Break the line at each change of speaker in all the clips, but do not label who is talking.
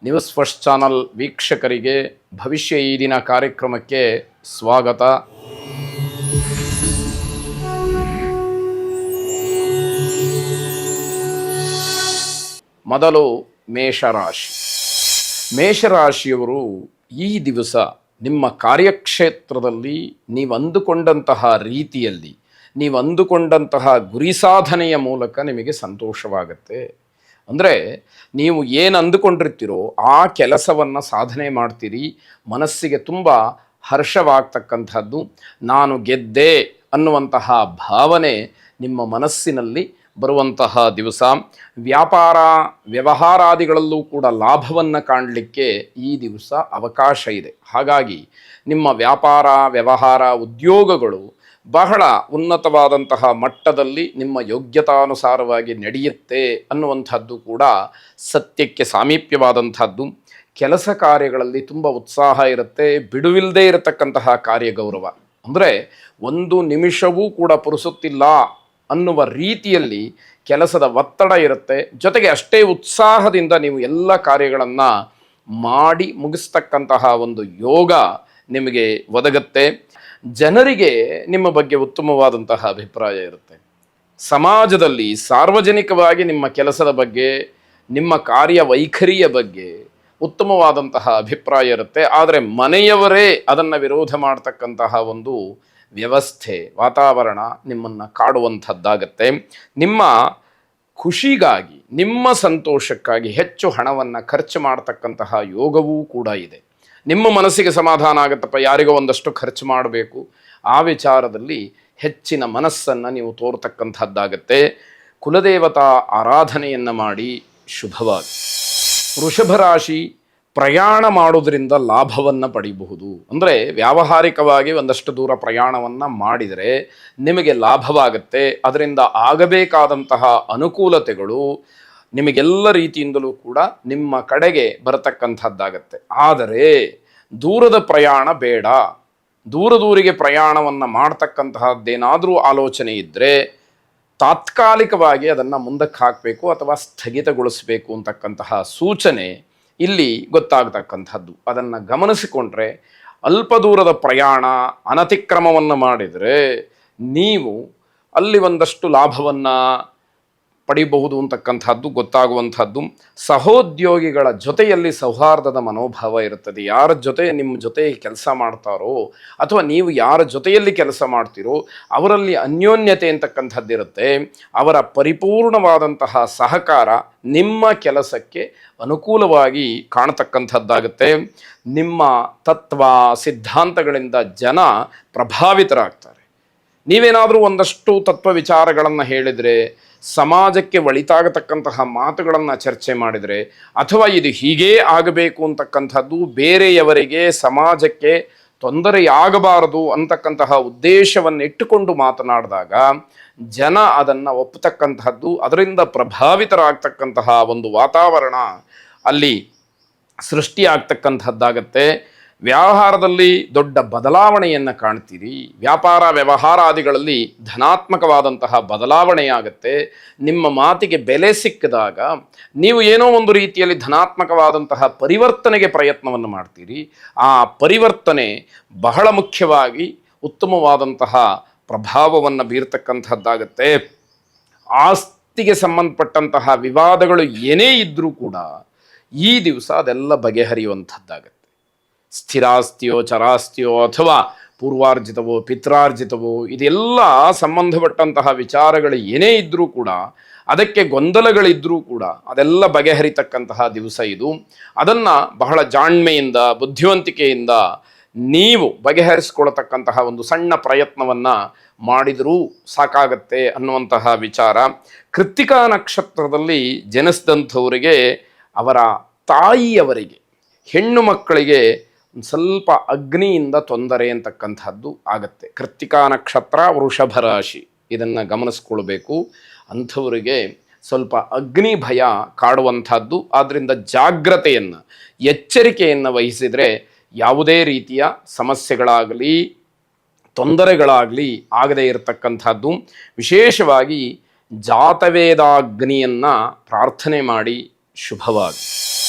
News first channel ವೀಕ್ಷಕರಿಗೆ ಭವಿಷ್ಯ ಈ ದಿನ ಕಾರ್ಯಕ್ರಮಕ್ಕೆ ಸ್ವಾಗತ. ಮೊದಲು ಮೇಷರಾಶಿ. ಮೇಷರಾಶಿಯವರು ಈ ದಿವಸ ನಿಮ್ಮ ಕಾರ್ಯಕ್ಷೇತ್ರದಲ್ಲಿ ನೀವು ಅಂದುಕೊಂಡಂತಹ ರೀತಿಯಲ್ಲಿ, ನೀವು ಅಂದುಕೊಂಡಂತಹ ಗುರಿ ಸಾಧನೆಯ ಮೂಲಕ ನಿಮಗೆ ಸಂತೋಷವಾಗುತ್ತೆ. ಅಂದರೆ ನೀವು ಏನು ಅಂದುಕೊಂಡಿರ್ತೀರೋ ಆ ಕೆಲಸವನ್ನು ಸಾಧನೆ ಮಾಡ್ತೀರಿ. ಮನಸ್ಸಿಗೆ ತುಂಬ ಹರ್ಷವಾಗ್ತಕ್ಕಂಥದ್ದು, ನಾನು ಗೆದ್ದೆ ಅನ್ನುವಂತಹ ಭಾವನೆ ನಿಮ್ಮ ಮನಸ್ಸಿನಲ್ಲಿ ಬರುವಂತಹ ದಿವಸ. ವ್ಯಾಪಾರ ವ್ಯವಹಾರಾದಿಗಳಲ್ಲೂ ಕೂಡ ಲಾಭವನ್ನು ಕಾಣಲಿಕ್ಕೆ ಈ ದಿವಸ ಅವಕಾಶ ಇದೆ. ಹಾಗಾಗಿ ನಿಮ್ಮ ವ್ಯಾಪಾರ ವ್ಯವಹಾರ ಉದ್ಯೋಗಗಳು ಬಹಳ ಉನ್ನತವಾದಂತಹ ಮಟ್ಟದಲ್ಲಿ ನಿಮ್ಮ ಯೋಗ್ಯತಾನುಸಾರವಾಗಿ ನಡೆಯುತ್ತೆ ಅನ್ನುವಂಥದ್ದು ಕೂಡ ಸತ್ಯಕ್ಕೆ ಸಾಮೀಪ್ಯವಾದಂಥದ್ದು. ಕೆಲಸ ಕಾರ್ಯಗಳಲ್ಲಿ ತುಂಬ ಉತ್ಸಾಹ ಇರುತ್ತೆ, ಬಿಡುವಿಲ್ಲದೆ ಇರತಕ್ಕಂತಹ ಕಾರ್ಯಗೌರವ. ಅಂದರೆ ಒಂದು ನಿಮಿಷವೂ ಕೂಡ ಪುರುಸುತ್ತಿಲ್ಲ ಅನ್ನುವ ರೀತಿಯಲ್ಲಿ ಕೆಲಸದ ಒತ್ತಡ ಇರುತ್ತೆ. ಜೊತೆಗೆ ಅಷ್ಟೇ ಉತ್ಸಾಹದಿಂದ ನೀವು ಎಲ್ಲ ಕಾರ್ಯಗಳನ್ನು ಮಾಡಿ ಮುಗಿಸ್ತಕ್ಕಂತಹ ಒಂದು ಯೋಗ ನಿಮಗೆ ಒದಗುತ್ತೆ. ಜನರಿಗೆ ನಿಮ್ಮ ಬಗ್ಗೆ ಉತ್ತಮವಾದಂತಹ ಅಭಿಪ್ರಾಯ ಇರುತ್ತೆ. ಸಮಾಜದಲ್ಲಿ ಸಾರ್ವಜನಿಕವಾಗಿ ನಿಮ್ಮ ಕೆಲಸದ ಬಗ್ಗೆ, ನಿಮ್ಮ ಕಾರ್ಯವೈಖರಿಯ ಬಗ್ಗೆ ಉತ್ತಮವಾದಂತಹ ಅಭಿಪ್ರಾಯ ಇರುತ್ತೆ. ಆದರೆ ಮನೆಯವರೇ ಅದನ್ನು ವಿರೋಧ ಮಾಡ್ತಕ್ಕಂತಹ ಒಂದು ವ್ಯವಸ್ಥೆ, ವಾತಾವರಣ ನಿಮ್ಮನ್ನು ಕಾಡುವಂಥದ್ದಾಗತ್ತೆ. ನಿಮ್ಮ ಖುಷಿಗಾಗಿ, ನಿಮ್ಮ ಸಂತೋಷಕ್ಕಾಗಿ ಹೆಚ್ಚು ಹಣವನ್ನು ಖರ್ಚು ಮಾಡ್ತಕ್ಕಂತಹ ಯೋಗವೂ ಕೂಡ ಇದೆ. ನಿಮ್ಮ ಮನಸ್ಸಿಗೆ ಸಮಾಧಾನ ಆಗುತ್ತಪ್ಪ, ಯಾರಿಗೋ ಒಂದಷ್ಟು ಖರ್ಚು ಮಾಡಬೇಕು, ಆ ವಿಚಾರದಲ್ಲಿ ಹೆಚ್ಚಿನ ಮನಸ್ಸನ್ನು ನೀವು ತೋರ್ತಕ್ಕಂಥದ್ದಾಗತ್ತೆ. ಕುಲದೇವತಾ ಆರಾಧನೆಯನ್ನು ಮಾಡಿ ಶುಭವಾಗಿ. ವೃಷಭ ರಾಶಿ, ಪ್ರಯಾಣ ಮಾಡೋದ್ರಿಂದ ಲಾಭವನ್ನು ಪಡೆಯಬಹುದು. ಅಂದರೆ ವ್ಯಾವಹಾರಿಕವಾಗಿ ಒಂದಷ್ಟು ದೂರ ಪ್ರಯಾಣವನ್ನು ಮಾಡಿದರೆ ನಿಮಗೆ ಲಾಭವಾಗುತ್ತೆ. ಅದರಿಂದ ಆಗಬೇಕಾದಂತಹ ಅನುಕೂಲತೆಗಳು ನಿಮಗೆಲ್ಲ ರೀತಿಯಿಂದಲೂ ಕೂಡ ನಿಮ್ಮ ಕಡೆಗೆ ಬರತಕ್ಕಂಥದ್ದಾಗತ್ತೆ. ಆದರೆ ದೂರದ ಪ್ರಯಾಣ ಬೇಡ. ದೂರಿಗೆ ಪ್ರಯಾಣವನ್ನು ಮಾಡ್ತಕ್ಕಂತಹದ್ದೇನಾದರೂ ಆಲೋಚನೆ ಇದ್ದರೆ ತಾತ್ಕಾಲಿಕವಾಗಿ ಅದನ್ನು ಮುಂದಕ್ಕೆ ಹಾಕಬೇಕು ಅಥವಾ ಸ್ಥಗಿತಗೊಳಿಸಬೇಕು ಅಂತಕ್ಕಂತಹ ಸೂಚನೆ ಇಲ್ಲಿ ಗೊತ್ತಾಗತಕ್ಕಂಥದ್ದು. ಅದನ್ನು ಗಮನಿಸಿಕೊಂಡ್ರೆ ಅಲ್ಪ ದೂರದ ಪ್ರಯಾಣ ಅನತಿಕ್ರಮವನ್ನು ಮಾಡಿದರೆ ನೀವು ಅಲ್ಲಿ ಒಂದಷ್ಟು ಲಾಭವನ್ನು ಪಡಿಬಹುದು ಅಂತಕ್ಕಂಥದ್ದು ಗೊತ್ತಾಗುವಂಥದ್ದು. ಸಹೋದ್ಯೋಗಿಗಳ ಜೊತೆಯಲ್ಲಿ ಸೌಹಾರ್ದದ ಮನೋಭಾವ ಇರುತ್ತದೆ. ಯಾರ ಜೊತೆ ನಿಮ್ಮ ಜೊತೆ ಕೆಲಸ ಮಾಡ್ತಾರೋ ಅಥವಾ ನೀವು ಯಾರ ಜೊತೆಯಲ್ಲಿ ಕೆಲಸ ಮಾಡ್ತೀರೋ ಅವರಲ್ಲಿ ಅನ್ಯೋನ್ಯತೆ ಅಂತಕ್ಕಂಥದ್ದಿರುತ್ತೆ. ಅವರ ಪರಿಪೂರ್ಣವಾದಂತಹ ಸಹಕಾರ ನಿಮ್ಮ ಕೆಲಸಕ್ಕೆ ಅನುಕೂಲವಾಗಿ ಕಾಣತಕ್ಕಂಥದ್ದಾಗುತ್ತೆ. ನಿಮ್ಮ ತತ್ವ ಸಿದ್ಧಾಂತಗಳಿಂದ ಜನ ಪ್ರಭಾವಿತರಾಗ್ತಾರೆ. ನೀವೇನಾದರೂ ಒಂದಷ್ಟು ತತ್ವ ವಿಚಾರಗಳನ್ನು ಹೇಳಿದರೆ, ಸಮಾಜಕ್ಕೆ ಒಳಿತಾಗತಕ್ಕಂತಹ ಮಾತುಗಳನ್ನು ಚರ್ಚೆ ಮಾಡಿದರೆ, ಅಥವಾ ಇದು ಹೀಗೇ ಆಗಬೇಕು ಅಂತಕ್ಕಂಥದ್ದು ಬೇರೆಯವರಿಗೆ ಸಮಾಜಕ್ಕೆ ತೊಂದರೆಯಾಗಬಾರದು ಅಂತಕ್ಕಂತಹ ಉದ್ದೇಶವನ್ನು ಇಟ್ಟುಕೊಂಡು ಮಾತನಾಡಿದಾಗ ಜನ ಅದನ್ನು ಒಪ್ಪತಕ್ಕಂತಹದ್ದು, ಅದರಿಂದ ಪ್ರಭಾವಿತರಾಗ್ತಕ್ಕಂತಹ ಒಂದು ವಾತಾವರಣ ಅಲ್ಲಿ ಸೃಷ್ಟಿಯಾಗ್ತಕ್ಕಂಥದ್ದಾಗತ್ತೆ. ವ್ಯವಹಾರದಲ್ಲಿ ದೊಡ್ಡ ಬದಲಾವಣೆಯನ್ನು ಕಾಣ್ತೀರಿ. ವ್ಯಾಪಾರ ವ್ಯವಹಾರಾದಿಗಳಲ್ಲಿ ಧನಾತ್ಮಕವಾದಂತಹ ಬದಲಾವಣೆಯಾಗತ್ತೆ. ನಿಮ್ಮ ಮಾತಿಗೆ ಬೆಲೆ ಸಿಕ್ಕಿದಾಗ ನೀವು ಏನೋ ಒಂದು ರೀತಿಯಲ್ಲಿ ಧನಾತ್ಮಕವಾದಂತಹ ಪರಿವರ್ತನೆಗೆ ಪ್ರಯತ್ನವನ್ನು ಮಾಡ್ತೀರಿ. ಆ ಪರಿವರ್ತನೆ ಬಹಳ ಮುಖ್ಯವಾಗಿ ಉತ್ತಮವಾದಂತಹ ಪ್ರಭಾವವನ್ನು ಬೀರ್ತಕ್ಕಂಥದ್ದಾಗತ್ತೆ. ಆಸ್ತಿಗೆ ಸಂಬಂಧಪಟ್ಟಂತಹ ವಿವಾದಗಳು ಏನೇ ಇದ್ದರೂ ಕೂಡ ಈ ದಿವಸ ಅದೆಲ್ಲ ಬಗೆಹರಿಯುವಂಥದ್ದಾಗತ್ತೆ. ಸ್ಥಿರಾಸ್ತಿಯೋ ಚರಾಸ್ತಿಯೋ ಅಥವಾ ಪೂರ್ವಾರ್ಜಿತವೋ ಪಿತ್ರಾರ್ಜಿತವೋ ಇದೆಲ್ಲ ಸಂಬಂಧಪಟ್ಟಂತಹ ವಿಚಾರಗಳು ಏನೇ ಇದ್ದರೂ ಕೂಡ, ಅದಕ್ಕೆ ಗೊಂದಲಗಳಿದ್ದರೂ ಕೂಡ ಅದೆಲ್ಲ ಬಗೆಹರಿತಕ್ಕಂತಹ ದಿವಸ ಇದು. ಅದನ್ನು ಬಹಳ ಜಾಣ್ಮೆಯಿಂದ ಬುದ್ಧಿವಂತಿಕೆಯಿಂದ ನೀವು ಬಗೆಹರಿಸ್ಕೊಳ್ತಕ್ಕಂತಹ ಒಂದು ಸಣ್ಣ ಪ್ರಯತ್ನವನ್ನು ಮಾಡಿದರೂ ಸಾಕಾಗತ್ತೆ ಅನ್ನುವಂತಹ ವಿಚಾರ. ಕೃತ್ತಿಕಾ ನಕ್ಷತ್ರದಲ್ಲಿ ಜನಿಸಿದಂಥವರಿಗೆ ಅವರ ತಾಯಿಯವರಿಗೆ, ಹೆಣ್ಣು ಮಕ್ಕಳಿಗೆ ಸ್ವಲ್ಪ ಅಗ್ನಿಯಿಂದ ತೊಂದರೆ ಅಂತಕ್ಕಂಥದ್ದು ಆಗತ್ತೆ. ಕೃತ್ತಿಕಾ ನಕ್ಷತ್ರ ವೃಷಭ ರಾಶಿ, ಇದನ್ನು ಗಮನಿಸ್ಕೊಳ್ಬೇಕು. ಅಂಥವರಿಗೆ ಸ್ವಲ್ಪ ಅಗ್ನಿ ಭಯ ಕಾಡುವಂಥದ್ದು. ಆದ್ದರಿಂದ ಜಾಗ್ರತೆಯನ್ನು, ಎಚ್ಚರಿಕೆಯನ್ನು ವಹಿಸಿದರೆ ಯಾವುದೇ ರೀತಿಯ ಸಮಸ್ಯೆಗಳಾಗಲಿ ತೊಂದರೆಗಳಾಗಲಿ ಆಗದೇ ಇರತಕ್ಕಂಥದ್ದು. ವಿಶೇಷವಾಗಿ ಜಾತವೇದಾಗ್ನಿಯನ್ನು ಪ್ರಾರ್ಥನೆ ಮಾಡಿ ಶುಭವಾಗಿ.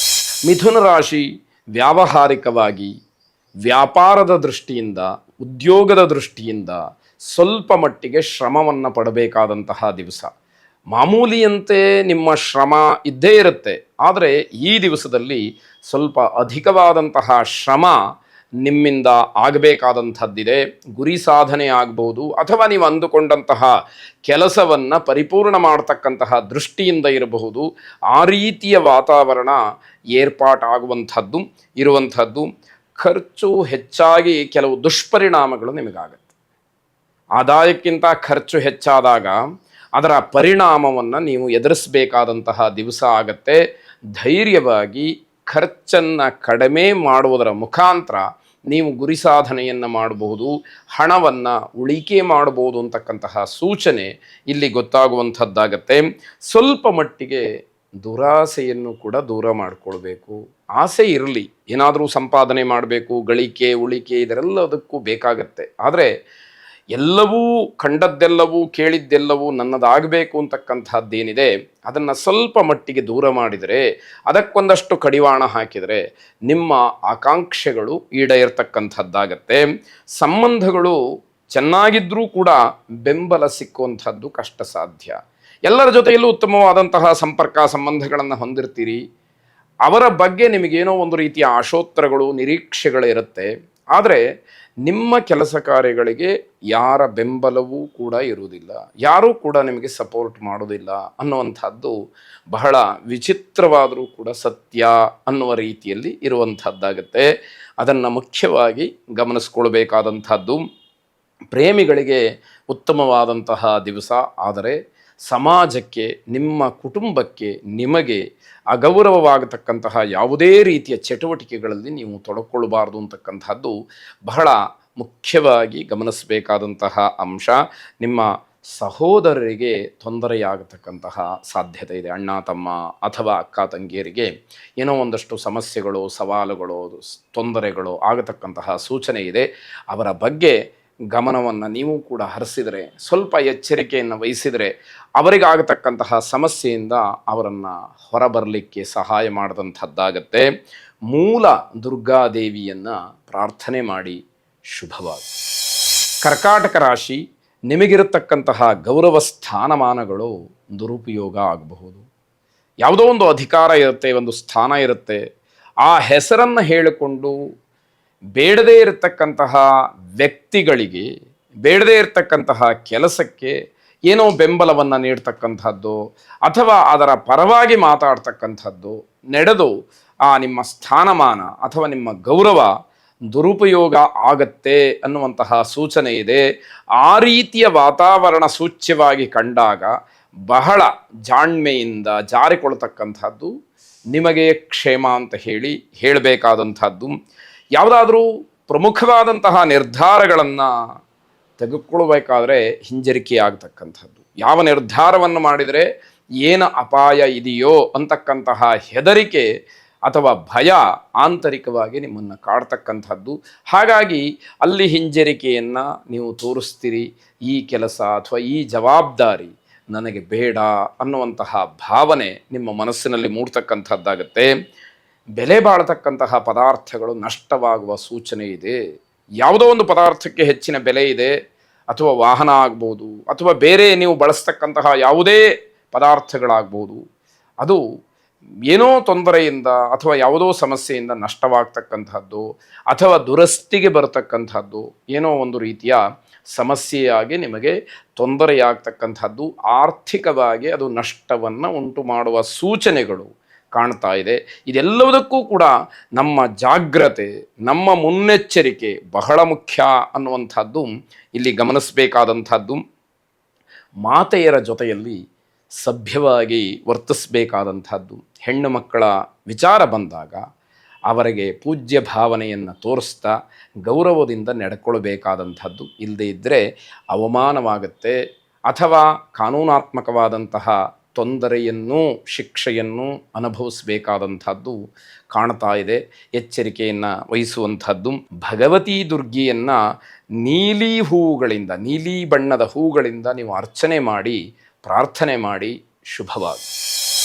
ಮಿಥುನ ರಾಶಿ ವ್ಯಾವಹಾರಿಕವಾಗಿ ವ್ಯಾಪಾರದ ದೃಷ್ಟಿಯಿಂದ, ಉದ್ಯೋಗದ ದೃಷ್ಟಿಯಿಂದ ಸ್ವಲ್ಪ ಮಟ್ಟಿಗೆ ಶ್ರಮವನ್ನು ಪಡಬೇಕಾದಂತಹ ದಿವಸ. ಮಾಮೂಲಿಯಂತೆ ನಿಮ್ಮ ಶ್ರಮ ಇದ್ದೇ ಇರುತ್ತೆ, ಆದರೆ ಈ ದಿವಸದಲ್ಲಿ ಸ್ವಲ್ಪ ಅಧಿಕವಾದಂತಹ ಶ್ರಮ ನಿಮ್ಮಿಂದ ಆಗಬೇಕಾದಂಥದ್ದಿದೆ. ಗುರಿ ಸಾಧನೆ ಆಗ್ಬೋದು, ಅಥವಾ ನೀವು ಅಂದುಕೊಂಡಂತಹ ಕೆಲಸವನ್ನು ಪರಿಪೂರ್ಣ ಮಾಡತಕ್ಕಂತಹ ದೃಷ್ಟಿಯಿಂದ ಇರಬಹುದು. ಆ ರೀತಿಯ ವಾತಾವರಣ ಏರ್ಪಾಟಾಗುವಂಥದ್ದು ಇರುವಂಥದ್ದು. ಖರ್ಚು ಹೆಚ್ಚಾಗಿ ಕೆಲವು ದುಷ್ಪರಿಣಾಮಗಳು ನಿಮಗಾಗತ್ತೆ. ಆದಾಯಕ್ಕಿಂತ ಖರ್ಚು ಹೆಚ್ಚಾದಾಗ ಅದರ ಪರಿಣಾಮವನ್ನು ನೀವು ಎದುರಿಸಬೇಕಾದಂತಹ ದಿವಸ ಆಗತ್ತೆ. ಧೈರ್ಯವಾಗಿ ಖರ್ಚನ್ನು ಕಡಿಮೆ ಮಾಡುವುದರ ಮುಖಾಂತರ ನೀವು ಗುರಿ ಸಾಧನೆಯನ್ನು ಮಾಡಬಹುದು, ಹಣವನ್ನು ಉಳಿಕೆ ಮಾಡಬಹುದು ಅಂತಕ್ಕಂತಹ ಸೂಚನೆ ಇಲ್ಲಿ ಗೊತ್ತಾಗುವಂಥದ್ದಾಗತ್ತೆ. ಸ್ವಲ್ಪ ಮಟ್ಟಿಗೆ ದುರಾಸೆಯನ್ನು ಕೂಡ ದೂರ ಮಾಡಿಕೊಳ್ಬೇಕು. ಆಸೆ ಇರಲಿ, ಏನಾದರೂ ಸಂಪಾದನೆ ಮಾಡಬೇಕು, ಗಳಿಕೆ ಉಳಿಕೆ ಇದರೆಲ್ಲದಕ್ಕೂ ಬೇಕಾಗತ್ತೆ. ಆದರೆ ಎಲ್ಲವೂ ಕಂಡದ್ದೆಲ್ಲವೂ ಕೇಳಿದ್ದೆಲ್ಲವೂ ನನ್ನದಾಗಬೇಕು ಅಂತಕ್ಕಂಥದ್ದೇನಿದೆ ಅದನ್ನು ಸ್ವಲ್ಪ ಮಟ್ಟಿಗೆ ದೂರ ಮಾಡಿದರೆ, ಅದಕ್ಕೊಂದಷ್ಟು ಕಡಿವಾಣ ಹಾಕಿದರೆ ನಿಮ್ಮ ಆಕಾಂಕ್ಷೆಗಳು ಈಡೇರ್ತಕ್ಕಂಥದ್ದಾಗತ್ತೆ. ಸಂಬಂಧಗಳು ಚೆನ್ನಾಗಿದ್ದರೂ ಕೂಡ ಬೆಂಬಲ ಸಿಕ್ಕುವಂಥದ್ದು ಕಷ್ಟ ಸಾಧ್ಯ. ಎಲ್ಲರ ಜೊತೆಯಲ್ಲೂ ಉತ್ತಮವಾದಂತಹ ಸಂಪರ್ಕ ಸಂಬಂಧಗಳನ್ನು ಹೊಂದಿರ್ತೀರಿ. ಅವರ ಬಗ್ಗೆ ನಿಮಗೇನೋ ಒಂದು ರೀತಿಯ ಆಶೋತ್ತರಗಳು ನಿರೀಕ್ಷೆಗಳಿರುತ್ತೆ. ಆದರೆ ನಿಮ್ಮ ಕೆಲಸ ಕಾರ್ಯಗಳಿಗೆ ಯಾರ ಬೆಂಬಲವೂ ಕೂಡ ಇರುವುದಿಲ್ಲ, ಯಾರೂ ಕೂಡ ನಿಮಗೆ ಸಪೋರ್ಟ್ ಮಾಡೋದಿಲ್ಲ ಅನ್ನುವಂಥದ್ದು ಬಹಳ ವಿಚಿತ್ರವಾದರೂ ಕೂಡ ಸತ್ಯ ಅನ್ನುವ ರೀತಿಯಲ್ಲಿ ಇರುವಂಥದ್ದಾಗತ್ತೆ. ಅದನ್ನು ಮುಖ್ಯವಾಗಿ ಗಮನಿಸ್ಕೊಳ್ಬೇಕಾದಂಥದ್ದು. ಪ್ರೇಮಿಗಳಿಗೆ ಉತ್ತಮವಾದಂತಹ ದಿವಸ, ಆದರೆ ಸಮಾಜಕ್ಕೆ, ನಿಮ್ಮ ಕುಟುಂಬಕ್ಕೆ, ನಿಮಗೆ ಅಗೌರವವಾಗತಕ್ಕಂತಹ ಯಾವುದೇ ರೀತಿಯ ಚಟುವಟಿಕೆಗಳಲ್ಲಿ ನೀವು ತೊಡಕೊಳ್ಳಬಾರ್ದು ಅಂತಕ್ಕಂಥದ್ದು ಬಹಳ ಮುಖ್ಯವಾಗಿ ಗಮನಿಸಬೇಕಾದಂತಹ ಅಂಶ. ನಿಮ್ಮ ಸಹೋದರರಿಗೆ ತೊಂದರೆಯಾಗತಕ್ಕಂತಹ ಸಾಧ್ಯತೆ ಇದೆ. ಅಣ್ಣ ತಮ್ಮ ಅಥವಾ ಅಕ್ಕ ತಂಗಿಯರಿಗೆ ಏನೋ ಒಂದಷ್ಟು ಸಮಸ್ಯೆಗಳು, ಸವಾಲುಗಳು, ತೊಂದರೆಗಳು ಆಗತಕ್ಕಂತಹ ಸೂಚನೆ ಇದೆ. ಅವರ ಬಗ್ಗೆ ಗಮನವನ್ನು ನೀವು ಕೂಡ ಹರಿಸಿದರೆ, ಸ್ವಲ್ಪ ಎಚ್ಚರಿಕೆಯನ್ನು ವಹಿಸಿದರೆ ಅವರಿಗಾಗತಕ್ಕಂತಹ ಸಮಸ್ಯೆಯಿಂದ ಅವರನ್ನು ಹೊರಬರಲಿಕ್ಕೆ ಸಹಾಯ ಮಾಡಿದಂಥದ್ದಾಗತ್ತೆ. ಮೂಲ ದುರ್ಗಾದೇವಿಯನ್ನು ಪ್ರಾರ್ಥನೆ ಮಾಡಿ ಶುಭವಾಗಿ. ಕರ್ಕಾಟಕ ರಾಶಿ, ನಿಮಗಿರತಕ್ಕಂತಹ ಗೌರವ ಸ್ಥಾನಮಾನಗಳು ದುರುಪಯೋಗ ಆಗಬಹುದು. ಯಾವುದೋ ಒಂದು ಅಧಿಕಾರ ಇರುತ್ತೆ, ಒಂದು ಸ್ಥಾನ ಇರುತ್ತೆ, ಆ ಹೆಸರನ್ನು ಹೇಳಿಕೊಂಡು ಬೇಡದೇ ಇರತಕ್ಕಂತಹ ವ್ಯಕ್ತಿಗಳಿಗೆ, ಬೇಡದೇ ಇರತಕ್ಕಂತಹ ಕೆಲಸಕ್ಕೆ ಏನೋ ಬೆಂಬಲವನ್ನು ನೀಡ್ತಕ್ಕಂಥದ್ದು ಅಥವಾ ಅದರ ಪರವಾಗಿ ಮಾತಾಡ್ತಕ್ಕಂಥದ್ದು ನಡೆದು ಆ ನಿಮ್ಮ ಸ್ಥಾನಮಾನ ಅಥವಾ ನಿಮ್ಮ ಗೌರವ ದುರುಪಯೋಗ ಆಗತ್ತೆ ಅನ್ನುವಂತಹ ಸೂಚನೆ ಇದೆ. ಆ ರೀತಿಯ ವಾತಾವರಣ ಸೂಚ್ಯವಾಗಿ ಕಂಡಾಗ ಬಹಳ ಜಾಣ್ಮೆಯಿಂದ ಜಾರಿಕೊಳ್ತಕ್ಕಂಥದ್ದು ನಿಮಗೆ ಕ್ಷೇಮ ಅಂತ ಹೇಳಬೇಕಾದಂಥದ್ದು. ಯಾವುದಾದ್ರೂ ಪ್ರಮುಖವಾದಂತಹ ನಿರ್ಧಾರಗಳನ್ನು ತೆಗೆದುಕೊಳ್ಬೇಕಾದ್ರೆ ಹಿಂಜರಿಕೆ ಆಗ್ತಕ್ಕಂಥದ್ದು. ಯಾವ ನಿರ್ಧಾರವನ್ನು ಮಾಡಿದರೆ ಏನು ಅಪಾಯ ಇದೆಯೋ ಅಂತಕ್ಕಂತಹ ಹೆದರಿಕೆ ಅಥವಾ ಭಯ ಆಂತರಿಕವಾಗಿ ನಿಮ್ಮನ್ನು ಕಾಡ್ತಕ್ಕಂಥದ್ದು. ಹಾಗಾಗಿ ಅಲ್ಲಿ ಹಿಂಜರಿಕೆಯನ್ನು ನೀವು ತೋರಿಸ್ತೀರಿ. ಈ ಕೆಲಸ ಅಥವಾ ಈ ಜವಾಬ್ದಾರಿ ನನಗೆ ಬೇಡ ಅನ್ನುವಂತಹ ಭಾವನೆ ನಿಮ್ಮ ಮನಸ್ಸಿನಲ್ಲಿ ಮೂಡ್ತಕ್ಕಂಥದ್ದಾಗತ್ತೆ. ಬೆಲೆ ಬಾಳತಕ್ಕಂತಹ ಪದಾರ್ಥಗಳು ನಷ್ಟವಾಗುವ ಸೂಚನೆ ಇದೆ. ಯಾವುದೋ ಒಂದು ಪದಾರ್ಥಕ್ಕೆ ಹೆಚ್ಚಿನ ಬೆಲೆ ಇದೆ, ಅಥವಾ ವಾಹನ ಆಗ್ಬೋದು, ಅಥವಾ ಬೇರೆ ನೀವು ಬಳಸ್ತಕ್ಕಂತಹ ಯಾವುದೇ ಪದಾರ್ಥಗಳಾಗ್ಬೋದು, ಅದು ಏನೋ ತೊಂದರೆಯಿಂದ ಅಥವಾ ಯಾವುದೋ ಸಮಸ್ಯೆಯಿಂದ ನಷ್ಟವಾಗ್ತಕ್ಕಂಥದ್ದು ಅಥವಾ ದುರಸ್ತಿಗೆ ಬರತಕ್ಕಂಥದ್ದು, ಏನೋ ಒಂದು ರೀತಿಯ ಸಮಸ್ಯೆಯಾಗಿ ನಿಮಗೆ ತೊಂದರೆಯಾಗ್ತಕ್ಕಂಥದ್ದು, ಆರ್ಥಿಕವಾಗಿ ಅದು ನಷ್ಟವನ್ನು ಉಂಟು ಮಾಡುವ ಸೂಚನೆಗಳು ಕಾಣ್ತಾ ಇದೆ. ಇದೆಲ್ಲದಕ್ಕೂ ಕೂಡ ನಮ್ಮ ಜಾಗ್ರತೆ, ನಮ್ಮ ಮುನ್ನೆಚ್ಚರಿಕೆ ಬಹಳ ಮುಖ್ಯ ಅನ್ನುವಂಥದ್ದು ಇಲ್ಲಿ ಗಮನಿಸಬೇಕಾದಂಥದ್ದು. ಮಾತೆಯರ ಜೊತೆಯಲ್ಲಿ ಸಭ್ಯವಾಗಿ ವರ್ತಿಸಬೇಕಾದಂಥದ್ದು. ಹೆಣ್ಣು ಮಕ್ಕಳ ವಿಚಾರ ಬಂದಾಗ ಅವರಿಗೆ ಪೂಜ್ಯ ಭಾವನೆಯನ್ನು ತೋರಿಸ್ತಾ ಗೌರವದಿಂದ ನಡ್ಕೊಳ್ಬೇಕಾದಂಥದ್ದು. ಇಲ್ಲದೇ ಇದ್ದರೆ ಅವಮಾನವಾಗುತ್ತೆ ಅಥವಾ ಕಾನೂನಾತ್ಮಕವಾದಂತಹ ತೊಂದರೆಯನ್ನು, ಶಿಕ್ಷೆಯನ್ನು ಅನುಭವಿಸಬೇಕಾದಂಥದ್ದು ಕಾಣ್ತಾ ಇದೆ. ಎಚ್ಚರಿಕೆಯನ್ನು ವಹಿಸುವಂಥದ್ದು. ಭಗವತಿ ದುರ್ಗಿಯನ್ನು ನೀಲಿ ಹೂವುಗಳಿಂದ, ನೀಲಿ ಬಣ್ಣದ ಹೂವುಗಳಿಂದ ನೀವು ಅರ್ಚನೆ ಮಾಡಿ ಪ್ರಾರ್ಥನೆ ಮಾಡಿ ಶುಭವಾಗಿ.